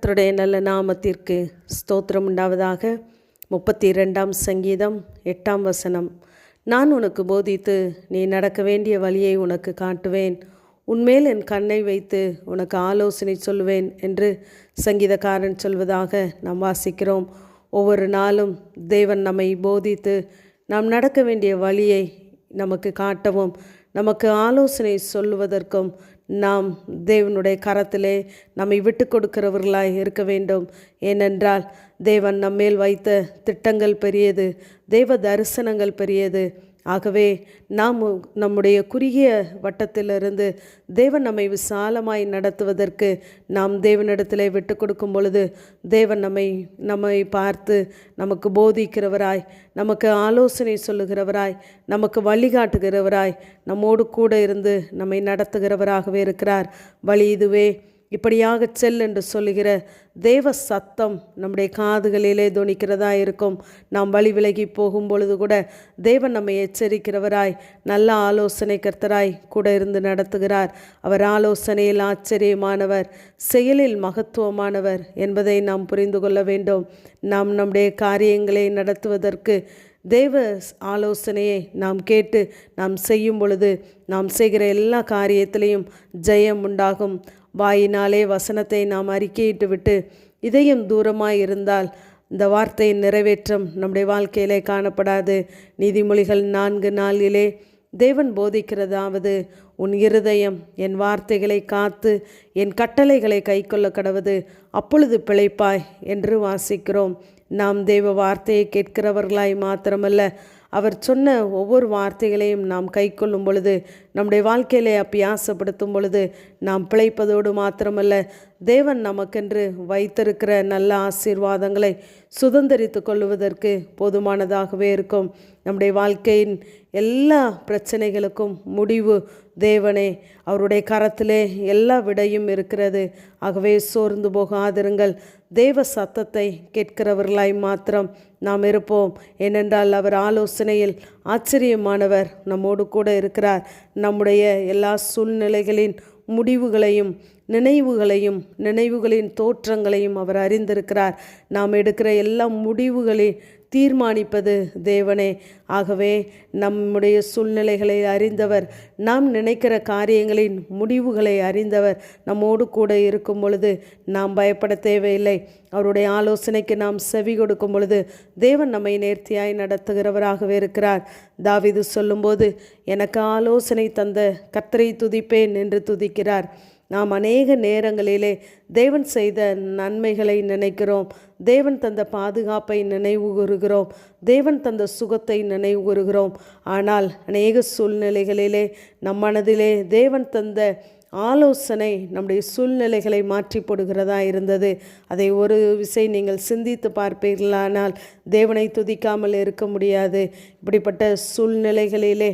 கர்த்தருடைய நல்ல நாமத்திற்கு ஸ்தோத்திரம் உண்டாவதாக. 32ஆம் சங்கீதம் 8ஆம் வசனம். நான் உனக்கு போதித்து நீ நடக்க வேண்டிய வழியை உனக்கு காட்டுவேன், உன்மேல் என் கண்ணை வைத்து உனக்கு ஆலோசனை சொல்லுவேன் என்று சங்கீதக்காரன் சொல்வதாக நாம் வாசிக்கிறோம். ஒவ்வொரு நாளும் தேவன் நம்மை போதித்து நாம் நடக்க வேண்டிய வழியை நமக்கு காட்டவும் நமக்கு ஆலோசனை சொல்லுவதற்கும் நாம் தேவனுடைய கரத்திலே நம்மை விட்டு கொடுக்கிறவர்களாய் இருக்க வேண்டும். ஏனென்றால் தேவன் நம்மேல் வைத்த திட்டங்கள் பெரியது, தேவ தரிசனங்கள் பெரியது. ஆகவே நாம் நம்முடைய குறுகிய வட்டத்திலிருந்து தேவன் நம்மை விசாலமாய் நடத்துவதற்கு நாம் தேவனிடத்திலே விட்டு கொடுக்கும் பொழுது தேவன் நம்மை பார்த்து நமக்கு போதிக்கிறவராய், நமக்கு ஆலோசனை சொல்லுகிறவராய், நமக்கு வழிகாட்டுகிறவராய், நம்மோடு கூட இருந்து நம்மை நடத்துகிறவராகவே இருக்கிறார். வழி இதுவே, இப்படியாக செல் என்று சொல்லுகிற தேவ சத்தம் நம்முடைய காதுகளிலே தொனிக்கிறதா இருக்கும். நாம் வழி விலகி போகும் பொழுது கூட தேவன் நம்மை எச்சரிக்கிறவராய், நல்ல ஆலோசனை கர்த்தராய் கூட இருந்து நடத்துகிறார். அவர் ஆலோசனையில் ஆச்சரியமானவர், செயலில் மகத்துவமானவர் என்பதை நாம் புரிந்து கொள்ள வேண்டும். நாம் நம்முடைய காரியங்களை நடத்துவதற்கு தேவ ஆலோசனையை நாம் கேட்டு நாம் செய்யும் பொழுது நாம் செய்கிற எல்லா காரியத்திலையும் ஜெயம் உண்டாகும். வாயினாலே வசனத்தை நாம் அறிக்கையிட்டு விட்டு இதயம் தூரமாய் இருந்தால் இந்த வார்த்தையின் நிறைவேற்றம் நம்முடைய வாழ்க்கையிலே காணப்படாது. நீதிமொழிகள் 4:4 தேவன் போதிக்கிறதாவது, உன் இருதயம் என் வார்த்தைகளை காத்து என் கட்டளைகளை கைக்கொள்ள கடவது, அப்பொழுது பிழைப்பாய் என்று வாசிக்கிறோம். நாம் தேவ வார்த்தையை கேட்கிறவர்களாய் மாத்திரமல்ல, அவர் சொன்ன ஒவ்வொரு வார்த்தைகளையும் நாம் கை கொள்ளும் பொழுது, நம்முடைய வாழ்க்கையிலே அபியாசப்படுத்தும் பொழுது நாம் பிழைப்பதோடு மாத்திரமல்ல, தேவன் நமக்கென்று வைத்திருக்கிற நல்ல ஆசீர்வாதங்களை சுதந்திரித்து கொள்வதற்கு போதுமானதாகவே இருக்கும். நம்முடைய வாழ்க்கையின் எல்லா பிரச்சனைகளுக்கும் முடிவு தேவனே, அவருடைய கரத்திலே எல்லா விடையும் இருக்கிறது. ஆகவே சோர்ந்து போகாதிருங்கள், தேவ சத்தத்தை கேட்கிறவர்களாய் மாத்திரம் நாம் இருப்போம். ஏனென்றால் அவர் ஆலோசனையில் ஆச்சரியமானவர், நம்மோடு கூட இருக்கிறார். நம்முடைய எல்லா சூழ்நிலைகளின் முடிவுகளையும் நினைவுகளின் தோற்றங்களையும் அவர் அறிந்திருக்கிறார். நாம் எடுக்கிற எல்லா முடிவுகளையும் தீர்மானிப்பது தேவனே. ஆகவே நம்முடைய சூழ்நிலைகளை அறிந்தவர், நாம் நினைக்கிற காரியங்களின் முடிவுகளை அறிந்தவர் நம்மோடு கூட இருக்கும் பொழுது நாம் பயப்பட தேவையில்லை. அவருடைய ஆலோசனைக்கு நாம் செவி கொடுக்கும் பொழுது தேவன் நம்மை நேர்த்தியாய் நடத்துகிறவராகவே இருக்கிறார். தாவீது சொல்லும்போது, எனக்கு ஆலோசனை தந்த கர்த்தரை துதிப்பேன் என்று துதிக்கிறார். நாம் அநேக நேரங்களிலே தேவன் செய்த நன்மைகளை நினைக்கிறோம், தேவன் தந்த பாதுகாப்பை நினைவு கூறுகிறோம், தேவன் தந்த சுகத்தை நினைவு கூறுகிறோம். ஆனால் அநேக சூழ்நிலைகளிலே நம் மனதிலே தேவன் தந்த ஆலோசனை நம்முடைய சூழ்நிலைகளை மாற்றி போடுகிறதா இருந்தது. அதை ஒரு விசை நீங்கள் சிந்தித்து பார்ப்பீர்களானால் தேவனை துதிக்காமல் இருக்க முடியாது. இப்படிப்பட்ட சூழ்நிலைகளிலே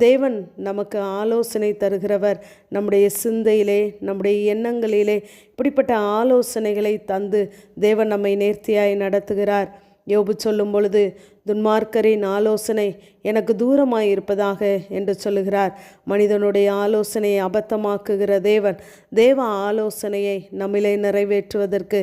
தேவன் நமக்கு ஆலோசனை தருகிறவர். நம்முடைய சிந்தையிலே, நம்முடைய எண்ணங்களிலே இப்படிப்பட்ட ஆலோசனைகளை தந்து தேவன் நம்மை நேர்த்தியாய் நடத்துகிறார். யோபு சொல்லும் பொழுது, துன்மார்க்கரின் ஆலோசனை எனக்கு தூரமாய் இருப்பதாக என்று சொல்லுகிறார். மனிதனுடைய ஆலோசனையை அபத்தமாக்குகிற தேவ ஆலோசனையை நம்மிலே நிறைவேற்றுவதற்கு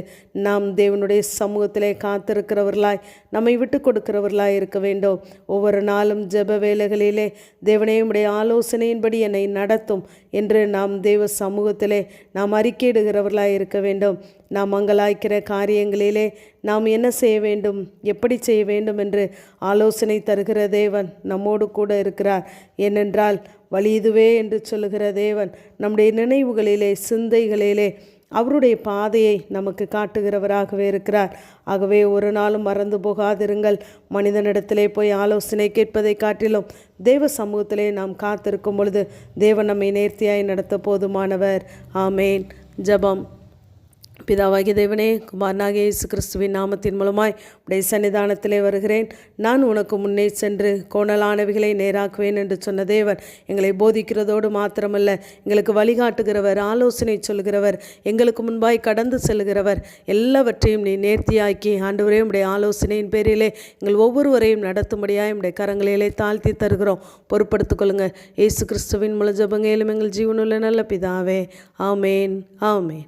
நாம் தேவனுடைய சமூகத்திலே காத்திருக்கிறவர்களாய், நம்மை விட்டு கொடுக்கிறவர்களாய் இருக்க வேண்டும். ஒவ்வொரு நாளும் ஜெப வேளைகளிலே தேவனே உம்முடைய ஆலோசனையின்படி என்னை நடத்தும் என்று நாம் தேவ சமூகத்திலே நாம் அறிக்கையிடுகிறவர்களாய் இருக்க வேண்டும். நாம் மங்களாய்க்கிற காரியங்களிலே நாம் என்ன செய்ய வேண்டும், எப்படி செய்ய வேண்டும் என்று ஆலோசனை தருகிற தேவன் நம்மோடு கூட இருக்கிறார். ஏனென்றால் வழி இதுவே என்று சொல்லுகிற தேவன் நம்முடைய நினைவுகளிலே, சிந்தைகளிலே அவருடைய பாதையை நமக்கு காட்டுகிறவராகவே இருக்கிறார். ஆகவே ஒரு நாளும் மறந்து போகாதிருங்கள். மனிதனிடத்திலே போய் ஆலோசனை கேட்பதை காட்டிலும் தேவ சமூகத்திலே நாம் காத்திருக்கும் பொழுது தேவன் நம்மை நேர்த்தியாய் நடத்த போதுமானவர். ஆமேன். ஜெபம். பிதாவாகிய தேவனே, குமாரனாகிய இயேசு கிறிஸ்துவின் நாமத்தின் மூலமாய் உடைய சன்னிதானத்திலே வருகிறேன். நான் உனக்கு முன்னே சென்று கோணலானவைகளை நேராக்குவேன் என்று சொன்ன தேவன் எங்களை போதிக்கிறதோடு மாத்திரமல்ல, எங்களுக்கு வழிகாட்டுகிறவர், ஆலோசனை சொல்கிறவர், எங்களுக்கு முன்பாய் கடந்து செல்கிறவர். எல்லாவற்றையும் நீ நேர்த்தியாக்கி ஆண்டவரே உடைய ஆலோசனையின் பேரிலே எங்கள் ஒவ்வொருவரையும் நடத்தும்படியாய் உடைய கரங்களிலே தாழ்த்தி தருகிறோம். பொறுப்படுத்திக் கொள்ளுங்கள். இயேசு கிறிஸ்துவின் மூல ஜெபங்கேலும் எங்கள் ஜீவனுள்ள நல்ல பிதாவே. ஆமேன். ஆமேன்.